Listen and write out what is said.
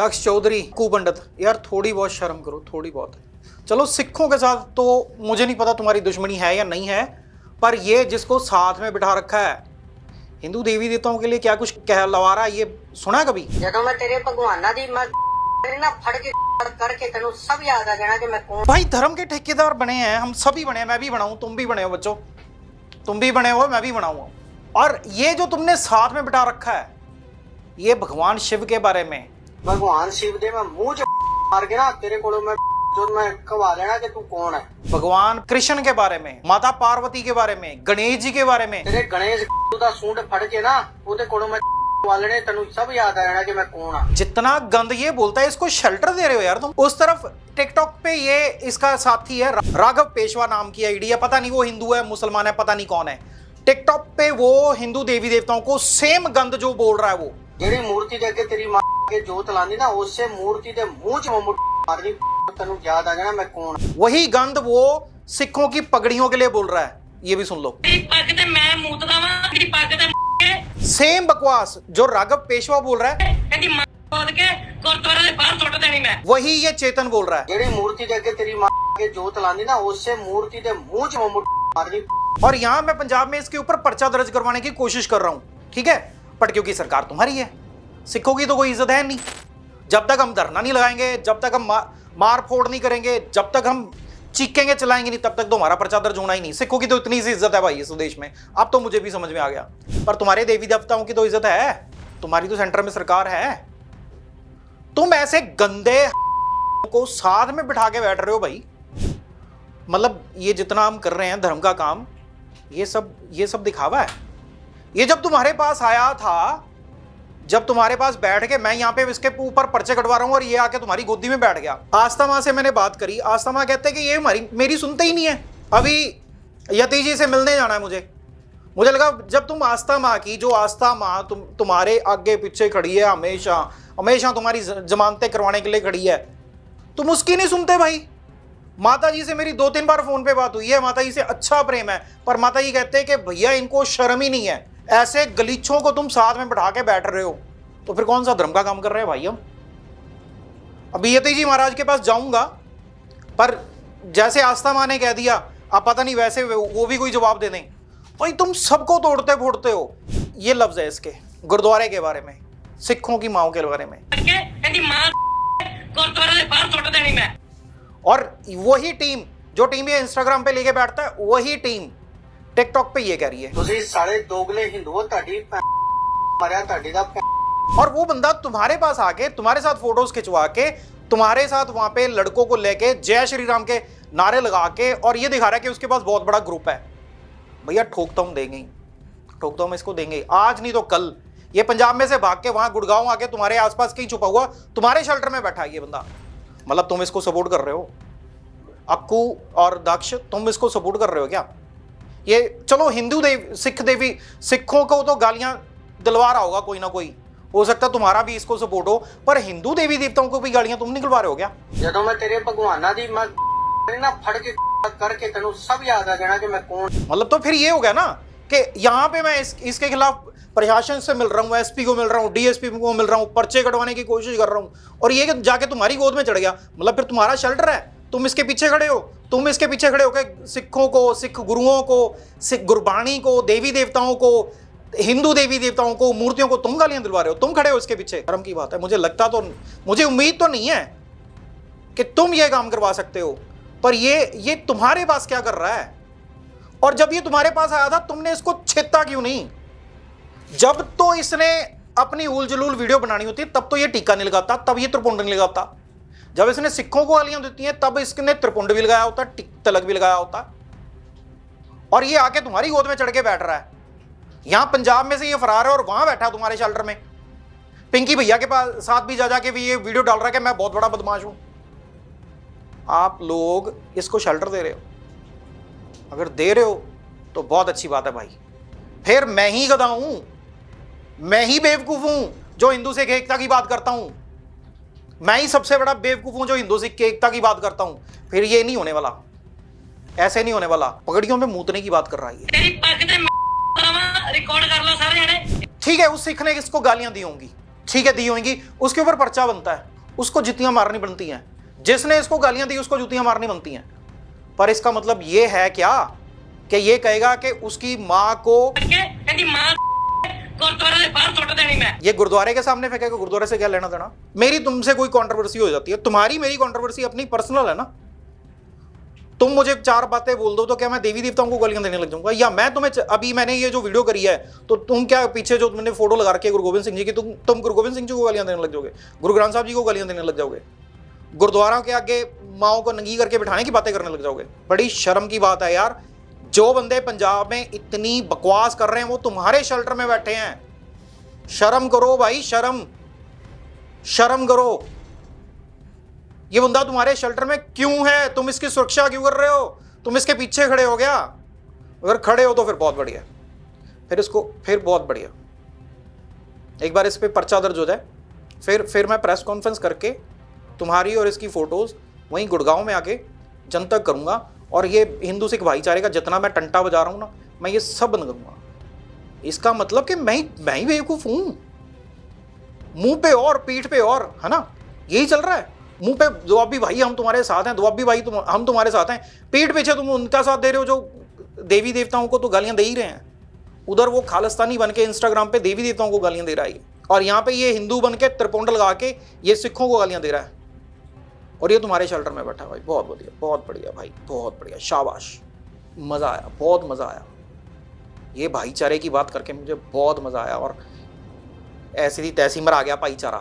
दक्ष चौधरी कुपंडित, यार थोड़ी बहुत शर्म करो, थोड़ी बहुत। चलो सिखों के साथ तो मुझे नहीं पता तुम्हारी दुश्मनी है या नहीं है, पर ये जिसको साथ में बिठा रखा है हिंदू देवी देवताओं के लिए क्या कुछ कहलवा रहा है, ये सुना कभी? ਜਦੋਂ मैं तेरे भगवाना दी मैं ना फड़ के करके तेनू सब याद आ जाना कि मैं कौन। भाई धर्म के ठेकेदार बने हैं, हम सभी बने हैं, मैं भी बना हूं, तुम भी बने हो बच्चों, तुम भी बने हो, मैं भी बना हूं। और ये जो तुमने साथ में बिठा रखा है ये भगवान शिव के बारे में, भगवान शिव दे मैं मुंह च मार के ना तेरे को मैं खवा लेना कि तू कौन है। भगवान कृष्ण के बारे में, माता पार्वती के बारे में, गणेश जी के बारे में। तेरे गणेश दा सूंड फड़ के ना ओदे कोलों मैं खवा लेने तेनू सब याद आ जाना कि मैं कौन हूं। जितना गंद ये बोलता है इसको शेल्टर दे रहे हो यार तुम। उस तरफ टिकटॉक पे ये इसका साथी है राघव पेशवा नाम की आईडी है, पता नहीं वो हिंदू है मुसलमान है पता नहीं कौन है। टिकटॉक पे वो हिंदू देवी देवताओं को सेम गंद जो बोल रहा है वो, जेडी मूर्ति दे के तेरी मां के जोत लांदी ना उससे मूर्ति दे मुंह च मार दी तेनू याद आ जाना मैं कौन। वही गंद वो सिखों की पगड़ियों के लिए बोल रहा है, ये भी सुन लो। सेम बकवास जो राघव पेशवा बोल रहा है वही ये चेतन बोल रहा है। जेडी मूर्ति दे के तेरी मां के जोत लांदी ना उससे मूर्ति दे मुंह च मार दी। और यहाँ मैं पंजाब में इसके ऊपर पर्चा दर्ज करवाने की कोशिश कर रहा हूँ, ठीक है, पर क्योंकि सरकार तुम्हारी है, सिखों की तो कोई इज्जत है नहीं। जब तक हम धरना नहीं लगाएंगे, जब तक हम मार फोड़ नहीं करेंगे, जब तक हम चीखेंगे चलाएंगे नहीं, तब तक तो हमारा पर्चा दर्ज होना ही नहीं। सिखों की तो इतनी सी इज्जत है भाई इस देश में, अब तो मुझे भी समझ में आ गया। पर तुम्हारे देवी देवताओं की तो इज्जत है, तुम्हारी तो सेंटर में सरकार है। तुम ऐसे गंदे को साथ में बिठा के बैठ रहे हो भाई। मतलब ये जितना हम कर रहे हैं धर्म का काम, ये सब दिखावा है। ये जब तुम्हारे पास आया था, जब तुम्हारे पास बैठ के मैं यहाँ पे इसके ऊपर पर्चे कटवा रहा हूँ और ये आके तुम्हारी गोदी में बैठ गया। आस्था माँ से मैंने बात करी, आस्था माँ कहते हैं कि ये मेरी सुनते ही नहीं है। अभी यति जी से मिलने जाना है मुझे लगा जब तुम आस्था माँ की, जो आस्था माँ तुम्हारे आगे पीछे खड़ी है, हमेशा तुम्हारी जमानतें करवाने के लिए खड़ी है, तुम उसकी नहीं सुनते भाई। माता जी से मेरी 2-3 बार फोन पे बात हुई है, माता जी से अच्छा प्रेम है, पर माता जी कहते हैं कि भैया इनको शर्म ही नहीं है, ऐसे गलीचों को तुम साथ में बैठा के बैठ रहे हो, तो फिर कौन सा धर्म का काम कर रहे हैं भाई हम। अभी यति जी महाराज के पास जाऊंगा, पर जैसे आस्था माँ ने कह दिया, आप पता नहीं वैसे वो भी कोई जवाब दे दें। भाई तुम सबको तोड़ते फोड़ते हो। ये लफ्ज है इसके गुरुद्वारे के बारे में, सिखों की माओ के बारे में। और वही टीम जो टीम ये इंस्टाग्राम पे लेके बैठता है, वही टीम टिकटॉक पे ये कह रही है ਤੁਸੀਂ सारे दोगले हिंदू ਤੁਹਾਡੀ मरिया ਤੁਹਾਡੀ ਦਾ। और वो बंदा तुम्हारे पास आके तुम्हारे साथ फोटोज खिंचवा के तुम्हारे साथ वहां पे लड़कों को लेके जय श्री राम के नारे लगा के और ये दिखा रहा है कि उसके पास बहुत बड़ा ग्रुप है। भैया ठोकता हूं देंगे ही, ठोकता हूं इसको देंगे, आज नहीं तो कल। ये पंजाब में से भाग के वहां गुड़गांव आके तुम्हारे आसपास कहीं छुपा हुआ तुम्हारे शेल्टर में बैठा है ये बंदा। मतलब तुम इसको सपोर्ट कर रहे हो, अक्कू और दक्ष तुम इसको सपोर्ट कर रहे हो क्या? ये चलो हिंदू सिखों को तो गालियां दिलवा रहा होगा कोई ना कोई, हो सकता है तुम्हारा भी इसको सपोर्ट हो, पर हिंदू देवी देवताओं को भी गालियां तुम निकलवा रहे हो क्या? ਜਦੋਂ मैं तेरे भगवाना दी मैं ना फड़ के करके तेनू सब याद आ जाना कि मैं कौन। मतलब तो फिर ये हो गया ना कि यहाँ पे मैं इसके खिलाफ प्रशासन से मिल रहा हूँ, एसपी को मिल रहा हूँ, डीएसपी को मिल रहा हूँ, पर्चे कटवाने की कोशिश कर रहा हूँ, और ये जाके तुम्हारी गोद में चढ़ गया। मतलब फिर तुम्हारा शेल्टर है, तुम इसके पीछे खड़े हो, तुम इसके पीछे खड़े हो कि सिखों को, सिख गुरुओं को, सिख गुरबाणी को, देवी देवताओं को, हिंदू देवी देवताओं को, मूर्तियों को तुम गालियां दिलवा रहे हो, तुम खड़े हो इसके पीछे। शर्म की बात है। मुझे उम्मीद तो नहीं है कि तुम ये काम करवा सकते हो, पर ये तुम्हारे पास क्या कर रहा है? और जब ये तुम्हारे पास आया था तुमने इसको छेता क्यों नहीं? जब तो इसने अपनी उल जलूल वीडियो बनानी होती तब तो ये टीका नहीं लगाता, तब ये त्रिपुंड नहीं लगाता। जब इसने सिखों को गालियां देती हैं तब इसने त्रिपुंड भी लगाया होता, तिलक भी लगाया होता, और ये आके तुम्हारी गोद में चढ़ के बैठ रहा है। यहां पंजाब में से ये फरार है और वहां बैठा तुम्हारे शेल्टर में पिंकी भैया के पास साथ भी जा के भी ये वीडियो डाल रहा है कि मैं बहुत बड़ा बदमाश हूं। आप लोग इसको शेल्टर दे रहे हो, अगर दे रहे हो तो बहुत अच्छी बात है भाई। फिर मैं ही गधा हूं, मैं ही बेवकूफ हूं जो हिंदू सिख एकता की बात करता हूं, मैं ही सबसे बड़ा बेवकूफ हूं जो हिंदू सिख एकता की बात करता हूं। फिर ये नहीं होने वाला, ऐसे नहीं होने वाला। पगड़ियों में मूतने की बात कर रहा है। रिकॉर्ड कर लो सारे जने। ठीक है, उस सिख ने इसको गालियां दी होंगी, ठीक है दी होंगी, उसके ऊपर पर्चा बनता है। उसको जुतियां मारनी बनती हैं, जिसने इसको गालियां दी उसको जुतियां मारनी बनती हैं। पर इसका मतलब ये है क्या कि ये कहेगा कि उसकी मां को ये गुरुद्वारे के सामने फेंकेगा? गुरुद्वारे से क्या लेना देना? मेरी तुमसे कोई कंट्रोवर्सी हो जाती है, तुम्हारी मेरी कंट्रोवर्सी अपनी पर्सनल है ना। तुम मुझे 4 बातें बोल दो तो क्या मैं देवी देवताओं को गालियां देने लग जाऊंगा? या मैं तुम्हें अभी मैंने ये जो वीडियो करी है तो तुम क्या पीछे जो तुमने फोटो लगा रखी है गुरु गोविंद सिंह जी की, तुम गुरु गोविंद सिंह जी को गालियां देने लग जाओगे? गुरु ग्रंथ साहब जी को गालियां देने लग जाओगे? गुरुद्वारों के आगे माओ को नंगी करके बिठाने की बातें करने लग जाओगे? बड़ी शर्म की बात है यार। जो बंदे पंजाब में इतनी बकवास कर रहे हैं वो तुम्हारे शेल्टर में बैठे हैं। शर्म करो भाई, शर्म करो। ये बंदा तुम्हारे शेल्टर में क्यों है? तुम इसकी सुरक्षा क्यों कर रहे हो? तुम इसके पीछे खड़े हो गया? अगर खड़े हो तो फिर बहुत बढ़िया, फिर बहुत बढ़िया। एक बार इस पे पर्चा दर्ज हो जाए, फिर मैं प्रेस कॉन्फ्रेंस करके तुम्हारी और इसकी फोटोज वहीं गुड़गांव में आके जनतक करूंगा। और ये हिंदू सिख भाईचारे का जितना मैं टंटा बजा रहा हूं ना, मैं ये सब बंद करूंगा। इसका मतलब कि मैं ही बेवकूफ हूं? मुंह पे और पीठ पे और, है ना? यही चल रहा है। मुंह पे दुआबी भाई हम तुम्हारे साथ हैं, दुआबी भाई हम तुम्हारे साथ हैं, पीठ पीछे तुम उनका साथ दे रहे हो जो देवी देवताओं को तो गालियां दे ही रहे हैं। उधर वो खालिस्तानी बन के इंस्टाग्राम पे देवी देवताओं को गालियां दे रहा है, और यहाँ पे ये हिंदू बन के त्रिपुंड लगा के ये सिखों को गालियां दे रहा है, और ये तुम्हारे शेल्टर में बैठा भाई। बहुत बढ़िया, बहुत बढ़िया भाई, बहुत बढ़िया, शाबाश। मज़ा आया, बहुत मज़ा आया। ये भाईचारे की बात करके मुझे बहुत मज़ा आया, और ऐसी थी तैसी मर आ गया भाईचारा।